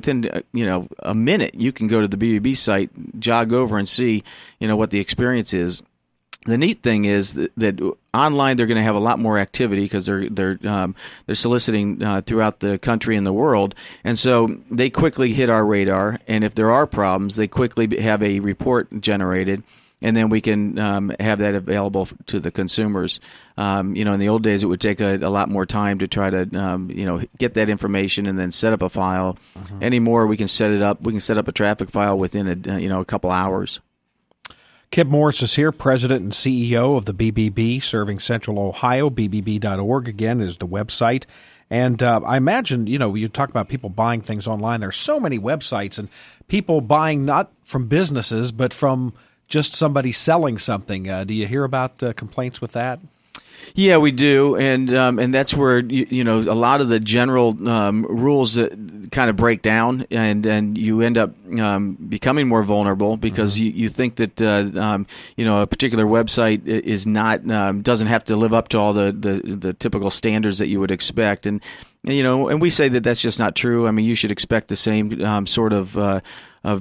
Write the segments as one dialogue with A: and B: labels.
A: within a minute, you can go to the BBB site, jog over, and see what the experience is. The neat thing is that online they're going to have a lot more activity because they're soliciting throughout the country and the world, and so they quickly hit our radar. And if there are problems, they quickly have a report generated, and then we can have that available to the consumers. In the old days, it would take a lot more time to try to get that information and then set up a file. Anymore, we can set it up. We can set up a traffic file within a couple hours.
B: Kip Morse is here, President and CEO of the BBB, serving Central Ohio. BBB.org, again, is the website. And I imagine, you talk about people buying things online. There's so many websites and people buying not from businesses, but from just somebody selling something. Do you hear about complaints with that?
A: Yeah, we do, and that's where a lot of the general rules that kind of break down, and you end up becoming more vulnerable because you think that a particular website is not doesn't have to live up to all the typical standards that you would expect, and we say that that's just not true. I mean, you should expect the same sort of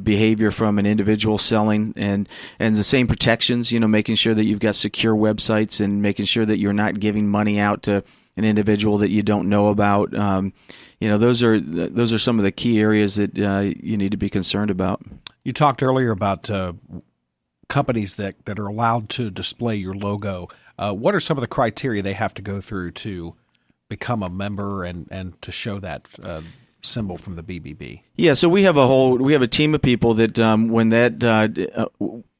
A: behavior from an individual selling and the same protections, making sure that you've got secure websites and making sure that you're not giving money out to an individual that you don't know about. Those are some of the key areas that you need to be concerned about.
B: You talked earlier about companies that are allowed to display your logo. What are some of the criteria they have to go through to become a member and to show that symbol from the BBB?
A: Yeah, so we have a team of people that when that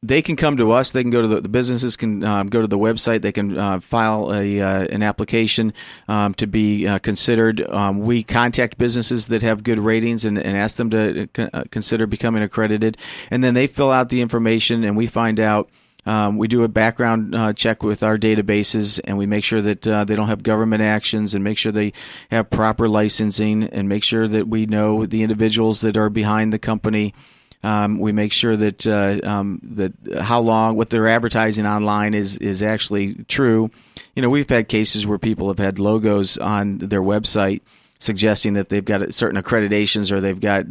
A: they can come to us. They can go to the businesses can go to the website. They can file an application to be considered. We contact businesses that have good ratings and ask them to consider becoming accredited, and then they fill out the information, and we find out. We do a background check with our databases, and we make sure that they don't have government actions, and make sure they have proper licensing, and make sure that we know the individuals that are behind the company. We make sure that what they're advertising online is actually true. We've had cases where people have had logos on their website suggesting that they've got certain accreditations or they've got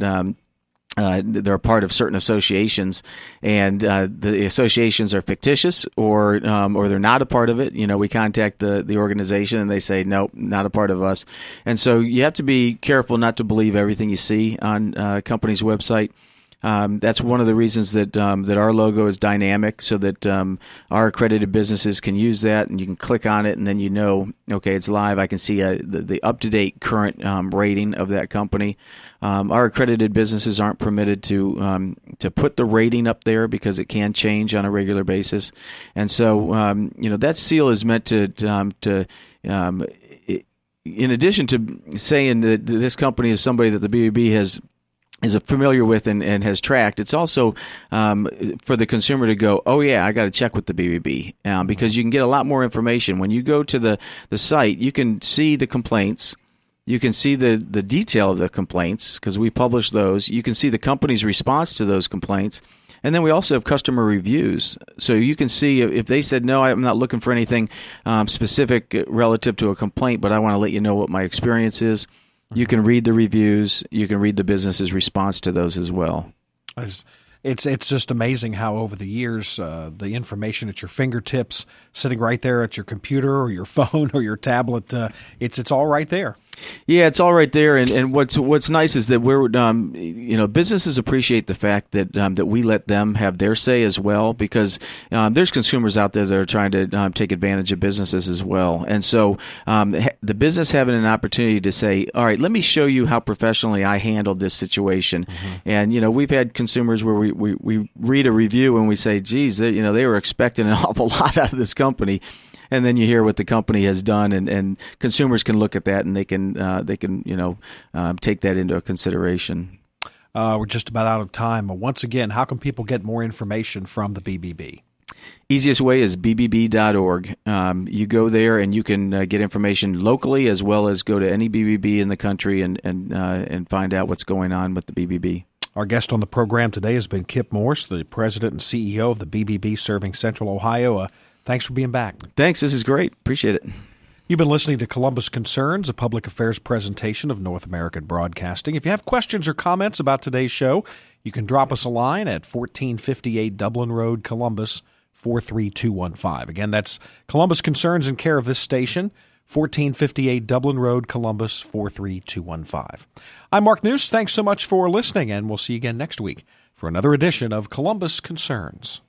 A: they're a part of certain associations, and the associations are fictitious, or they're not a part of it. We contact the organization, and they say, nope, not a part of us. And so you have to be careful not to believe everything you see on a company's website. That's one of the reasons that our logo is dynamic, so that our accredited businesses can use that, and you can click on it, and then okay, it's live. I can see the up-to-date current rating of that company. Our accredited businesses aren't permitted to put the rating up there because it can change on a regular basis, and so that seal is meant to in addition to saying that this company is somebody that the BBB is familiar with and has tracked, it's also for the consumer to go, oh yeah, I got to check with the BBB, because you can get a lot more information. When you go to the site, you can see the complaints. You can see the detail of the complaints because we publish those. You can see the company's response to those complaints. And then we also have customer reviews. So you can see if they said, no, I'm not looking for anything specific relative to a complaint, but I want to let you know what my experience is. You can read the reviews. You can read the business's response to those as well.
B: It's just amazing how over the years the information at your fingertips, sitting right there at your computer or your phone or your tablet, it's all right there.
A: Yeah, it's all right there, and what's nice is that we're businesses appreciate the fact that we let them have their say as well, because there's consumers out there that are trying to take advantage of businesses as well, and so the business having an opportunity to say, all right, let me show you how professionally I handled this situation, and we've had consumers where we read a review and we say, geez, they were expecting an awful lot out of this company. And then you hear what the company has done, and consumers can look at that, and they can take that into consideration.
B: We're just about out of time. Once again, how can people get more information from the BBB?
A: Easiest way is bbb.org. You go there, and you can get information locally as well as go to any BBB in the country and find out what's going on with the BBB.
B: Our guest on the program today has been Kip Morse, the president and CEO of the BBB serving Central Ohio. Thanks for being back.
A: Thanks. This is great. Appreciate it.
B: You've been listening to Columbus Concerns, a public affairs presentation of North American Broadcasting. If you have questions or comments about today's show, you can drop us a line at 1458 Dublin Road, Columbus, 43215. Again, that's Columbus Concerns in care of this station, 1458 Dublin Road, Columbus, 43215. I'm Mark Nuce. Thanks so much for listening, and we'll see you again next week for another edition of Columbus Concerns.